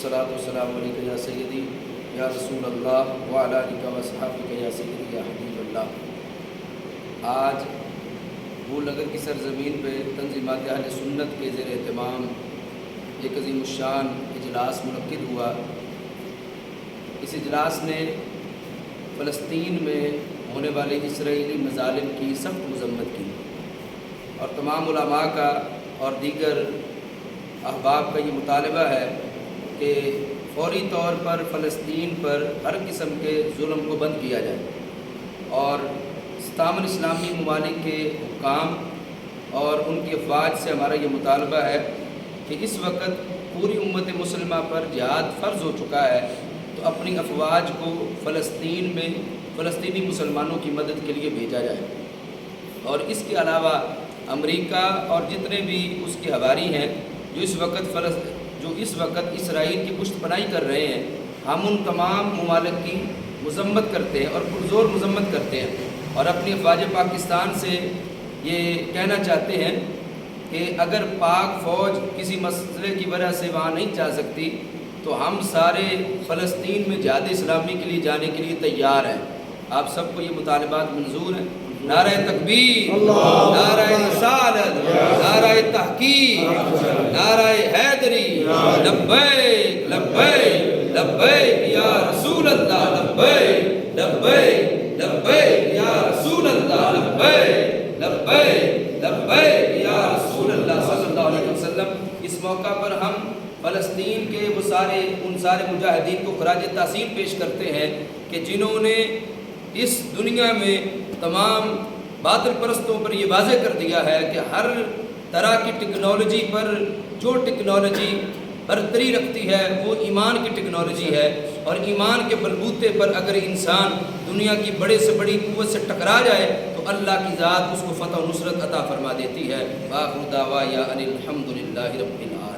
वस्सलातु वस्सलामु अलैका या सय्यदी या रसूल अल्लाह व अला आलिका व अस्हाबिका या सय्यदी या हबीब अल्लाह। आज भूलनगर की सरजमीन पे तंज़ीमात अहले सुन्नत के ज़ेर एहतमाम एक अज़ीमुश्शान इजलास मुनक्किद हुआ। इस इजलास ने फ़लस्तीन में होने वाले इसराइली मज़ालिम की सख्त मज़म्मत की और तमाम उलमा का और दीगर अहबाब का ये मुतालबा है कि फ़ौरी तौर पर फ़लस्तीन पर हर किस्म के जुल्म को बंद किया जाए और इस्लामी इस्लामी ममालिक के हुक्काम और उनकी अफवाज से हमारा ये मुतालबा है कि इस वक्त पूरी उम्मत मुसलिमा पर जिहाद फ़र्ज़ हो चुका है, तो अपनी अफवाज को फ़लस्तीन में फ़लस्तीनी मुसलमानों की मदद के लिए भेजा जाए। और इसके अलावा अमेरिका और जितने भी उसके हवारी हैं जो इस वक्त इसराइल की पुष्टपनाही कर रहे हैं, हम उन तमाम ममालिक की मज़म्मत करते हैं और पुरज़ोर मज़म्मत करते हैं और अपनी अफवाज पाकिस्तान से ये कहना चाहते हैं कि अगर पाक फ़ौज किसी मसले की वजह से वहाँ नहीं जा सकती तो हम सारे फ़लस्तीन में जिहाद इस्लामी के लिए जाने के लिए तैयार हैं। आप सबको ये मुतालबात मंजूर हैं? नारे तकबीर, नारे रिसालत, नारे तहकीक, नारे हैदरी, लब्बैक लब्बैक लब्बैक या रसूल अल्लाह, लब्बैक लब्बैक लब्बैक या रसूल अल्लाह, लब्बैक लब्बैक लब्बैक या रसूल अल्लाह सल्लल्लाहु अलैहि वसल्लम। इस मौका पर हम फ़लस्तीन के उन सारे मुजाहिदीन को खराज तहसीन पेश करते हैं कि जिन्होंने इस दुनिया में तमाम बातिल परस्तों पर ये वाज़ेह कर दिया है कि हर तरह की टेक्नोलॉजी पर जो टेक्नोलॉजी बरतरी रखती है वो ईमान की टेक्नोलॉजी है और ईमान के बलबूते पर अगर इंसान दुनिया की बड़े से बड़ी कुव्वत से टकरा जाए तो अल्लाह की ज़ात उसको फ़तह व नुसरत अता फरमा देती है। वाखिर दावा या अनिल हम्दुलिल्लाहि रब्बिल आलमीन।